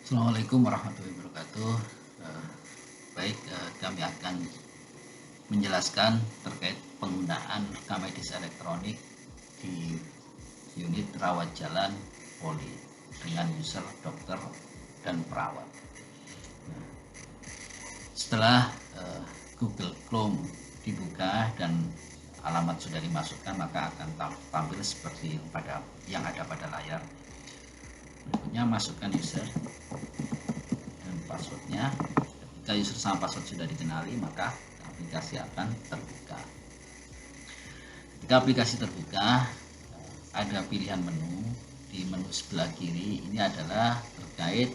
Assalamualaikum warahmatullahi wabarakatuh. Eh, kami akan menjelaskan terkait penggunaan rekam medis elektronik di unit rawat jalan Poli dengan user dokter dan perawat. Setelah Google Chrome dibuka dan alamat sudah dimasukkan, maka akan tampil seperti yang ada pada layar. Berikutnya masukkan user dan passwordnya. Ketika user sama password sudah dikenali, maka aplikasi akan terbuka. Ketika aplikasi terbuka, ada pilihan menu. Di menu sebelah kiri ini adalah terkait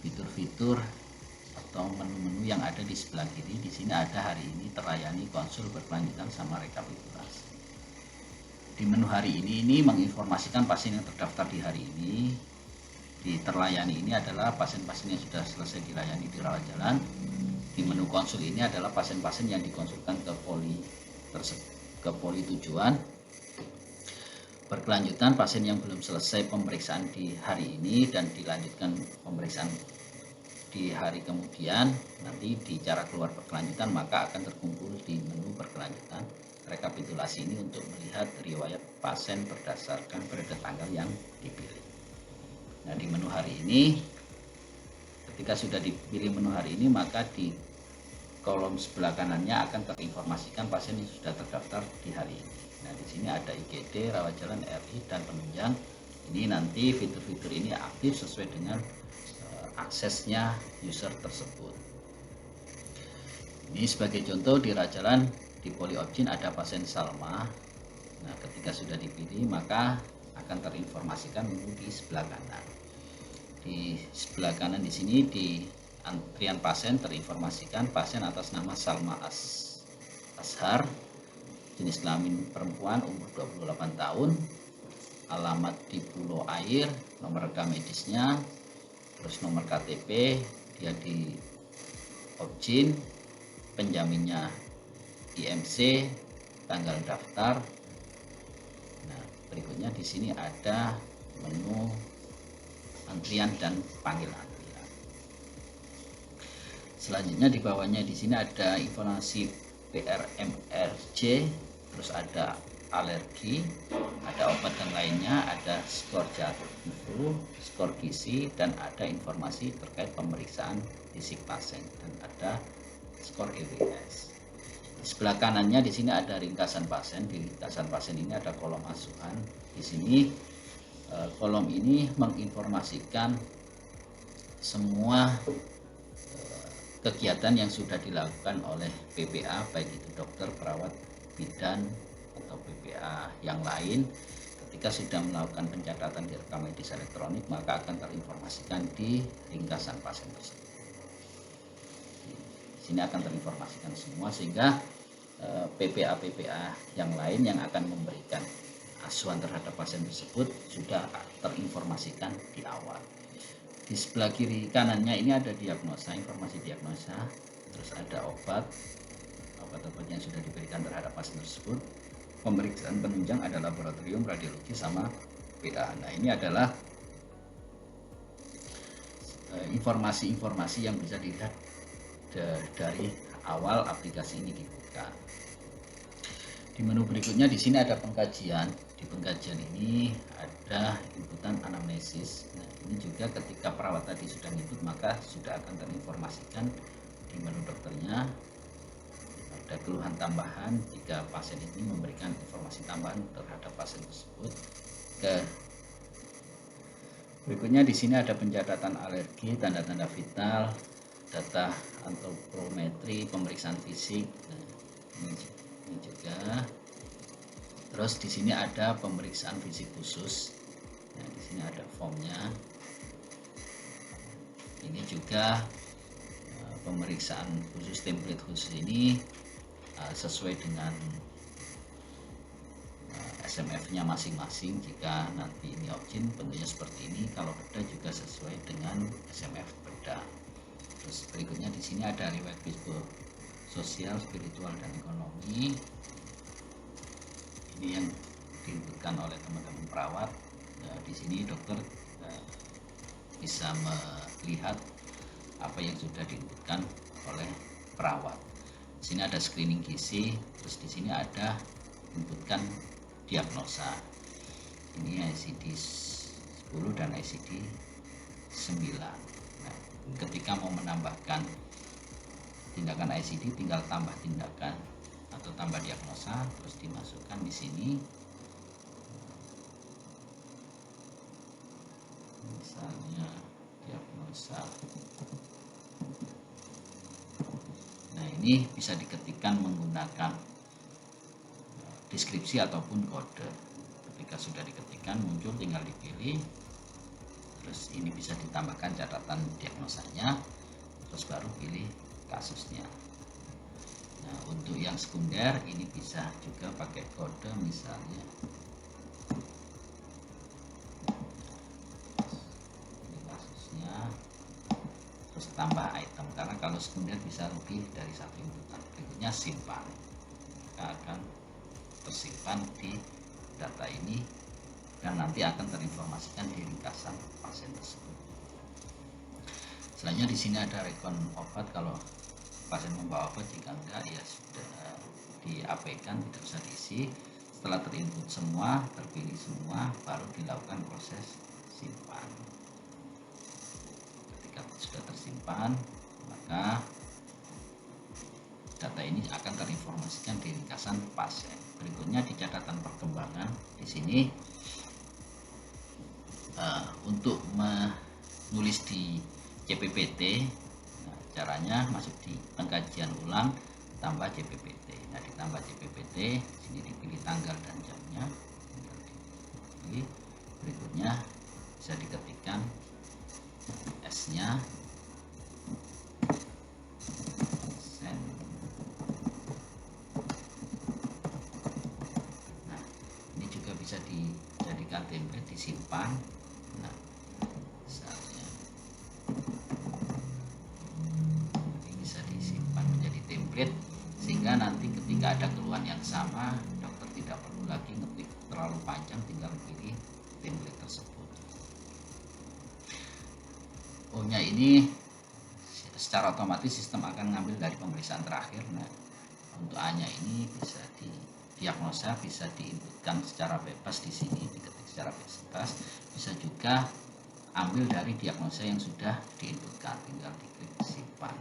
fitur-fitur atau menu-menu yang ada di sebelah kiri. Di sini ada hari ini terlayani konsul berkelanjutan sama rekapitulasi. Di menu hari ini menginformasikan pasien yang terdaftar di hari ini. Di terlayani ini adalah pasien-pasien yang sudah selesai dilayani di rawat jalan. Di menu konsul ini adalah pasien-pasien yang dikonsulkan ke poli tujuan. Berkelanjutan pasien yang belum selesai pemeriksaan di hari ini dan dilanjutkan pemeriksaan di hari kemudian, nanti di cara keluar berkelanjutan maka akan terkumpul di menu berkelanjutan. Rekapitulasi ini untuk melihat riwayat pasien berdasarkan periode tanggal yang dipilih. Nah, di menu hari ini, ketika sudah dipilih menu hari ini, maka di kolom sebelah kanannya akan terinformasikan pasien yang sudah terdaftar di hari ini. Nah, di sini ada IGD, rawat jalan RI, dan penunjang. Ini nanti fitur-fitur ini aktif sesuai dengan aksesnya user tersebut. Ini sebagai contoh di rawat jalan di Poli Opjin ada pasien Salma. Nah, ketika sudah dipilih maka akan terinformasikan menu di sebelah kanan. Di sebelah kanan di sini di antrian pasien terinformasikan pasien atas nama Salma Ashar, jenis kelamin perempuan, umur 28 tahun, alamat di Pulau Air, nomor rekam medisnya, terus nomor KTP, dia di Opjin, penjaminnya IMC, tanggal daftar. Nah, berikutnya di sini ada menu antrian dan panggil antrian. Selanjutnya di bawahnya di sini ada informasi PRMRJ, terus ada alergi, ada obat dan lainnya, ada skor jatuh, skor gizi, dan ada informasi terkait pemeriksaan fisik pasien dan ada skor EWS. Di sebelah kanannya di sini ada ringkasan pasien. Di ringkasan pasien ini ada kolom asuhan. Di sini kolom ini menginformasikan semua kegiatan yang sudah dilakukan oleh PPA, baik itu dokter, perawat, bidan, atau PPA yang lain. Ketika sudah melakukan pencatatan di rekam medis elektronik, maka akan terinformasikan di ringkasan pasien tersebut. Di sini akan terinformasikan semua, sehingga PPA yang lain yang akan memberikan asuhan terhadap pasien tersebut sudah terinformasikan di awal. Di sebelah kiri kanannya ini ada diagnosa, informasi diagnosa, terus ada obat-obat yang sudah diberikan terhadap pasien tersebut. Pemeriksaan penunjang ada laboratorium, radiologi, sama PA. Nah, ini adalah informasi-informasi yang bisa dilihat dari awal aplikasi ini dibuka. Di menu berikutnya di sini ada pengkajian. Di pengkajian ini ada inputan anamnesis. Nah, ini juga ketika perawat tadi sudah input maka sudah akan terinformasikan di menu dokternya. Ada keluhan tambahan jika pasien ini memberikan informasi tambahan terhadap pasien tersebut. Berikutnya di sini ada pencatatan alergi, tanda-tanda vital, data antropometri, pemeriksaan fisik. Nah, ini juga. Terus di sini ada pemeriksaan fisik khusus. Nah, di sini ada formnya. Ini juga pemeriksaan khusus, template khusus ini sesuai dengan SMF-nya masing-masing. Jika nanti ini Opjin bentuknya seperti ini, kalau Perda juga sesuai dengan SMF Perda. Terus berikutnya di sini ada riwayat sosial, spiritual, dan ekonomi. Ini yang diinputkan oleh teman-teman perawat. Di sini dokter bisa melihat apa yang sudah diinputkan oleh perawat. Di sini ada screening gizi, terus di sini ada inputkan diagnosa. Ini ICD 10 dan ICD 9. Nah, ketika mau menambahkan tindakan ICD, tinggal tambah tindakan atau tambah diagnosa, terus dimasukkan di sini. Misalnya diagnosa. Nah, ini bisa diketikkan menggunakan deskripsi ataupun kode. Ketika sudah diketikkan muncul, tinggal dipilih, terus ini bisa ditambahkan catatan diagnosanya, terus baru pilih kasusnya. Nah, untuk yang sekunder ini bisa juga pakai kode, misalnya ini kasusnya, terus tambah item, karena kalau sekunder bisa lebih dari satu inputan. Berikutnya simpan, maka akan tersimpan di data ini dan nanti akan terinformasikan di ringkasan pasien tersebut. Selanjutnya di sini ada rekon obat, kalau pasien membawa obat, jika enggak ya sudah diabaikan, tidak usah diisi. Setelah terinput semua, terpilih semua, baru dilakukan proses simpan. Ketika sudah tersimpan, maka data ini akan terinformasikan di ringkasan pasien. Berikutnya di catatan perkembangan, di sini untuk menulis di CPPT, nah, caranya masuk di pengkajian ulang, tambah CPPT. Nah, ditambah CPPT, sini dipilih tanggal dan jamnya, tinggal dipilih. Berikutnya bisa diketikkan S-nya, bisa dijadikan template, disimpan. Nah, misalnya ini bisa disimpan menjadi template, sehingga nanti ketika ada keluhan yang sama, dokter tidak perlu lagi ngetik terlalu panjang, tinggal pilih template tersebut. O-nya ini secara otomatis sistem akan ngambil dari pemeriksaan terakhir. Nah, untuk A-nya ini bisa diagnosa, bisa diinputkan secara bebas, di sini diketik secara bebas, bisa juga ambil dari diagnosa yang sudah diinputkan, tinggal diklik simpan.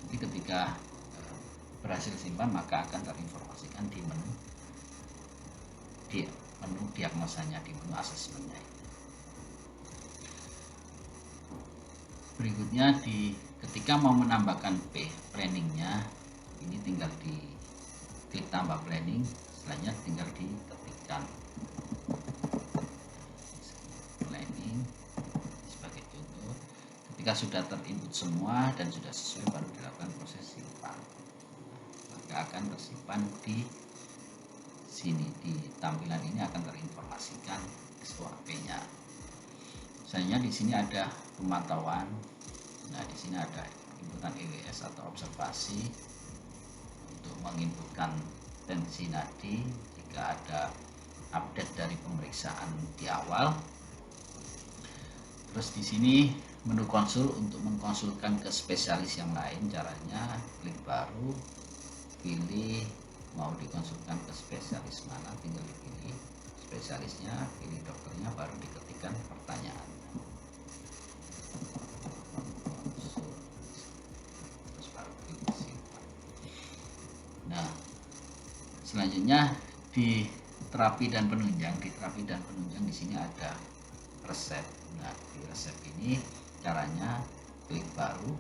Jadi ketika berhasil simpan, maka akan terinformasikan di menu diagnosanya, di menu asesmennya. Berikutnya ketika mau menambahkan planningnya, ini tinggal diklik tambah planning, selanjutnya tinggal diketikkan planning sebagai contoh. Ketika sudah terinput semua dan sudah sesuai, baru dilakukan proses simpan, maka akan tersimpan di sini. Di tampilan ini akan terinformasikan SOAP-nya. Misalnya di sini ada pemantauan. Nah, di sini ada inputan EWS atau observasi untuk menginputkan tensi nadi jika ada update dari pemeriksaan di awal. Terus di sini menu konsul untuk mengkonsulkan ke spesialis yang lain. Caranya klik baru, pilih mau dikonsulkan ke spesialis mana, tinggal dipilih spesialisnya, pilih dokternya, baru diketikkan pertanyaan. Terus baru klik simpan. Nah, selanjutnya di terapi dan penunjang. Di terapi dan penunjang di sini ada resep. Nah, di resep ini caranya klik baru,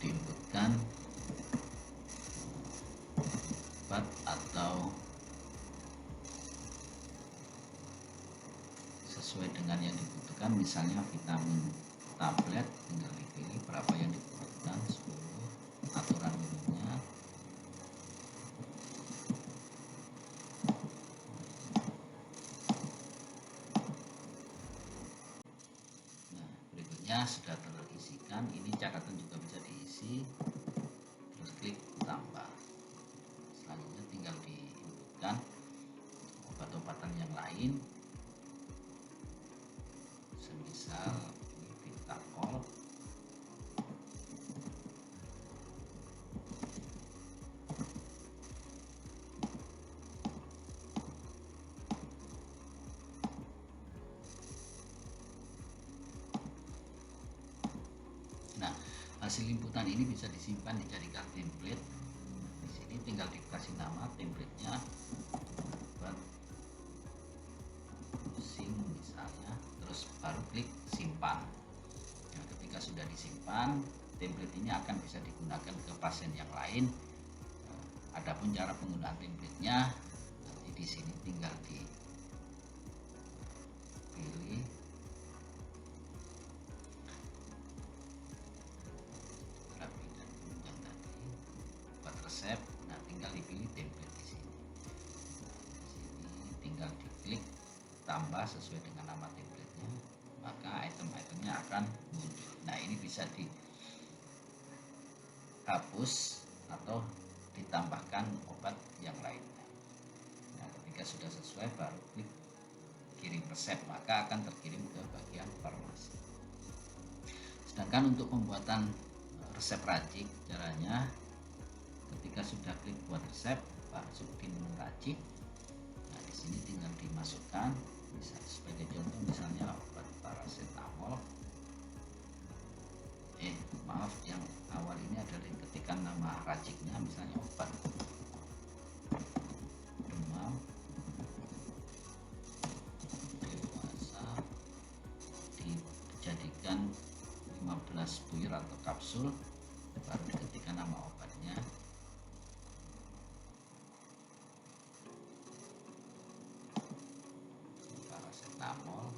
diinputkan obat atau sesuai dengan yang dibutuhkan, misalnya vitamin tablet, tinggal dipilih berapa yang dibutuhkan, 10, aturan minumnya. Nah, berikutnya sudah terisikan. dimasukkan. Ini catatan juga bisa diisi, terus klik tambah. Selanjutnya tinggal diinputkan obat-obatan yang lain, semisal ini Vitacol. Nah, hasil inputan ini bisa disimpan, dijadikan template. Di sini tinggal dikasih nama templatenya, obat pusing misalnya, terus baru klik simpan. Nah, ketika sudah disimpan, template ini akan bisa digunakan ke pasien yang lain. Adapun cara penggunaan templatenya, nanti di sini tinggal dipilih terapi dan penunjang tadi, obat resep. Nah, tinggal dipilih template di sini. Di sini tinggal diklik tambah sesuai dengan nama templatenya, maka item-itemnya akan muncul. Nah, ini bisa dihapus atau ditambahkan obat yang lainnya. Nah, ketika sudah sesuai baru klik kirim resep, maka akan terkirim ke bagian farmasi. Sedangkan untuk pembuatan resep racik, caranya ketika sudah klik buat resep, masuk di menu racik. Nah, di sini tinggal dimasukkan, bisa sebagai contoh misalnya obat paracetamol. Maaf, yang awal ini adalah ketikkan nama raciknya, misalnya obat demam dewasa, dijadikan 15 butir atau kapsul, baru diketikkan nama obatnya. Paracetamol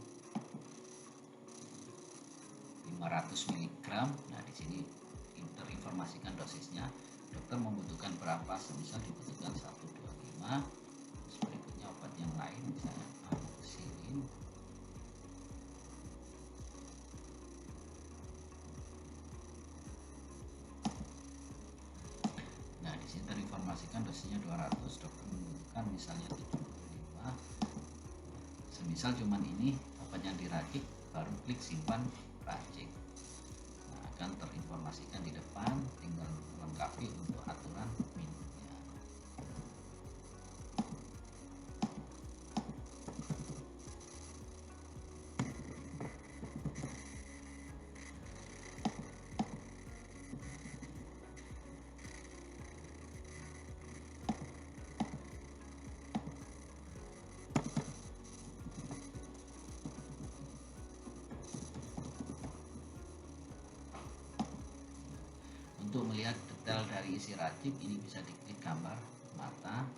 500 mg. Nah, di sini terinformasikan dosisnya. Dokter membutuhkan berapa? Semisal dibutuhkan 125. Terus berikutnya obat yang lain, misalnya amoxicillin. Nah, di sini terinformasikan dosisnya 200. Dokter membutuhkan misalnya 75. Semisal cuman ini obat yang diracik, baru klik simpan racik. Nah, akan terinformasikan di depan, tinggal melengkapi untuk aturan minumnya. Untuk melihat detail dari isi racik, ini bisa diklik gambar mata,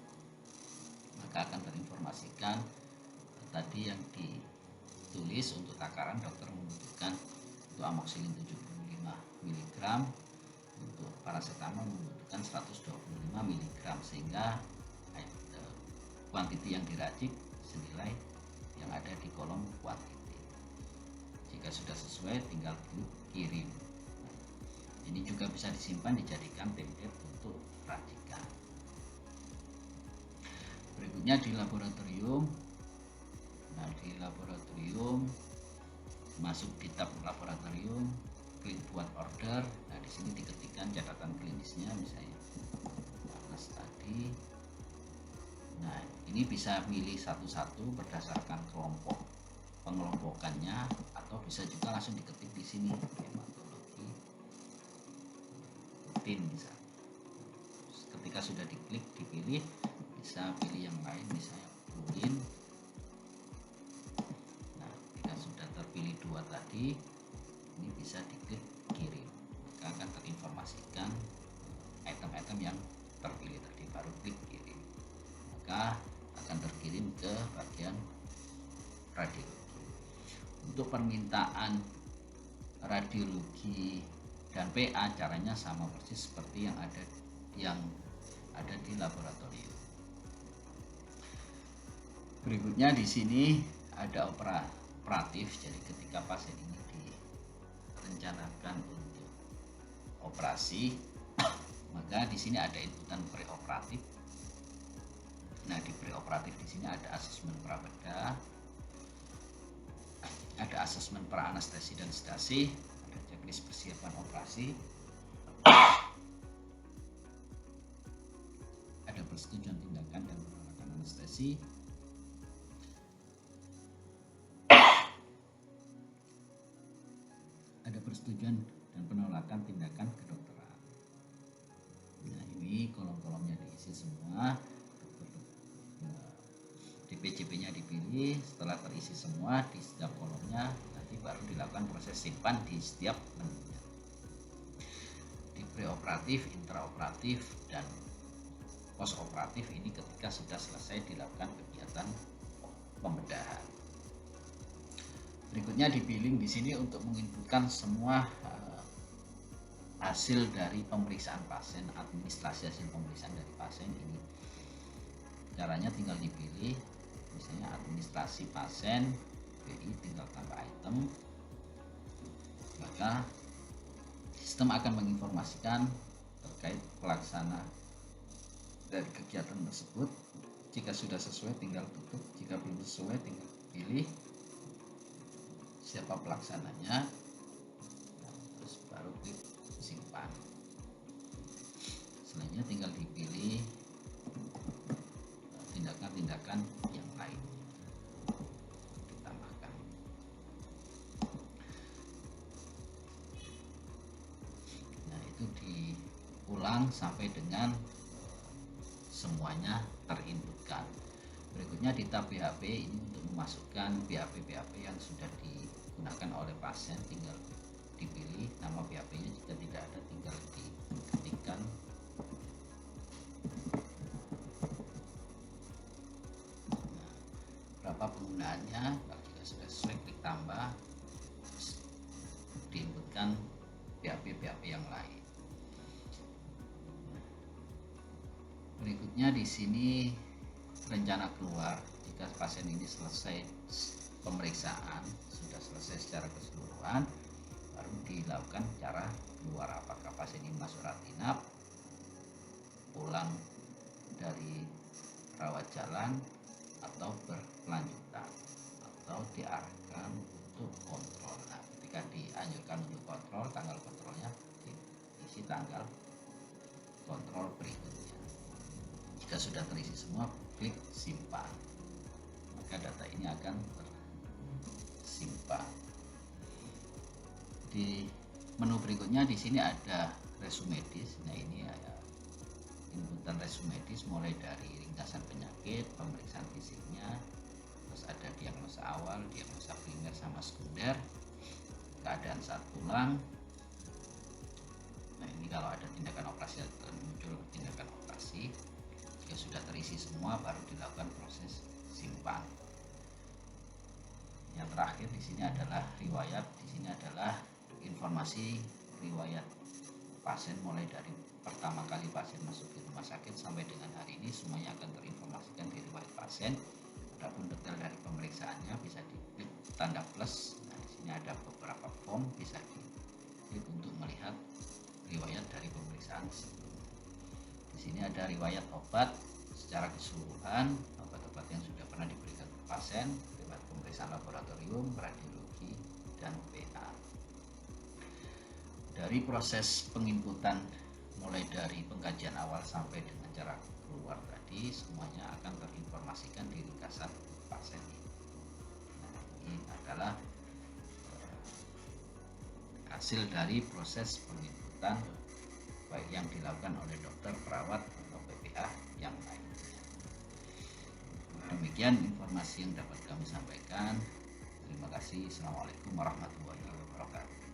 maka akan terinformasikan tadi yang ditulis. Untuk takaran, dokter membutuhkan untuk amoxicillin 75 mg, untuk paracetamol membutuhkan 125 mg, sehingga kuantiti yang diracik senilai yang ada di kolom kuantiti. Jika sudah sesuai, tinggal klik kirim. Ini juga bisa disimpan, dijadikan template untuk racikan. Berikutnya di laboratorium. Nah, di laboratorium, masuk di tab laboratorium, klik buat order. Nah, di sini diketikkan catatan klinisnya, misalnya panas tadi. Nah, ini bisa pilih satu-satu berdasarkan kelompok pengelompokannya, atau bisa juga langsung diketik di sini, hematologi rutin misalnya. Ketika sudah diklik dipilih, bisa pilih yang lain, misalnya urin. Nah, ketika sudah terpilih dua tadi, ini bisa diklik kirim, maka akan terinformasikan item-item yang terpilih tadi, baru klik kirim, maka akan terkirim ke bagian radiologi. Untuk permintaan radiologi dan PA, caranya sama persis seperti yang ada di laboratorium. Berikutnya di sini ada operatif. Jadi ketika pasien ini direncanakan untuk operasi, maka di sini ada inputan preoperatif. Nah, di preoperatif di sini ada asesmen prabedah, ada asesmen pra-anestesi dan sedasi, ada checklist persiapan operasi, ada persetujuan tindakan dan penolakan anestesi, ada persetujuan dan penolakan tindakan kedokteran. Nah, ini kolom-kolomnya diisi semua, DPJP-nya dipilih. Setelah terisi semua di setiap kolomnya, nanti baru dilakukan proses simpan di setiap menunya. Di preoperatif, intraoperatif, dan postoperatif ini ketika sudah selesai dilakukan kegiatan pembedahan. Berikutnya dipilih di sini untuk menginputkan semua hasil dari pemeriksaan pasien, administrasi hasil pemeriksaan dari pasien ini. Caranya tinggal dipilih, misalnya administrasi pasien, BI tinggal tambah item, maka sistem akan menginformasikan terkait pelaksana dari kegiatan tersebut. Jika sudah sesuai tinggal tutup, jika belum sesuai tinggal pilih siapa pelaksananya, terus baru klik simpan. Selanjutnya tinggal dipilih tindakan-tindakan yang lain ditambahkan. Nah, itu diulang sampai dengan semuanya terinputkan. Berikutnya di tab BHP ini untuk memasukkan BHP yang sudah digunakan oleh pasien, tinggal dipilih nama BHP-nya, jika tidak ada tinggal diketikkan. Nah, berapa penggunaannya, kalau jika sudah sesuai klik tambah, diinputkan BHP yang lain. Berikutnya di sini rencana keluar. Jika pasien ini selesai pemeriksaan, sudah selesai secara keseluruhan, baru dilakukan cara keluar. Apakah pasien ini masuk rawat inap, pulang dari rawat jalan, atau berkelanjutan, atau diarahkan untuk kontrol. Nah, ketika dianjurkan untuk kontrol, tanggal kontrolnya diisi tanggal kontrol berikutnya. Jika sudah terisi semua, klik simpan, maka data ini akan tersimpan. Di menu berikutnya di sini ada resume medis. Nah, ini ada inputan resume medis mulai dari ringkasan penyakit, pemeriksaan fisiknya, terus ada diagnosa awal, diagnosa primer sama sekunder, keadaan saat pulang. Nah, ini kalau ada tindakan operasi akan muncul tindakan operasi. Jika sudah terisi semua, baru dilakukan proses simpan. Yang terakhir di sini adalah riwayat. Di sini adalah informasi riwayat pasien mulai dari pertama kali pasien masuk di rumah sakit sampai dengan hari ini, semuanya akan terinformasikan di riwayat pasien. Adapun detail dari pemeriksaannya bisa diklik tanda plus. Nah, di sini ada beberapa form, bisa diklik untuk melihat riwayat dari pemeriksaan sebelumnya. Di sini ada riwayat obat secara keseluruhan, obat-obat yang sudah pernah diberikan ke pasien, riwayat pemeriksaan laboratorium, radiologi, dan PA. Dari proses penginputan mulai dari pengkajian awal sampai dengan cara keluar tadi, semuanya akan terinformasikan di ringkasan pasien ini. Nah, ini adalah hasil dari proses penginputan baik yang dilakukan oleh dokter, perawat, atau PPA yang lainnya. Demikian informasi yang dapat kami sampaikan. Terima kasih. Assalamualaikum warahmatullahi wabarakatuh.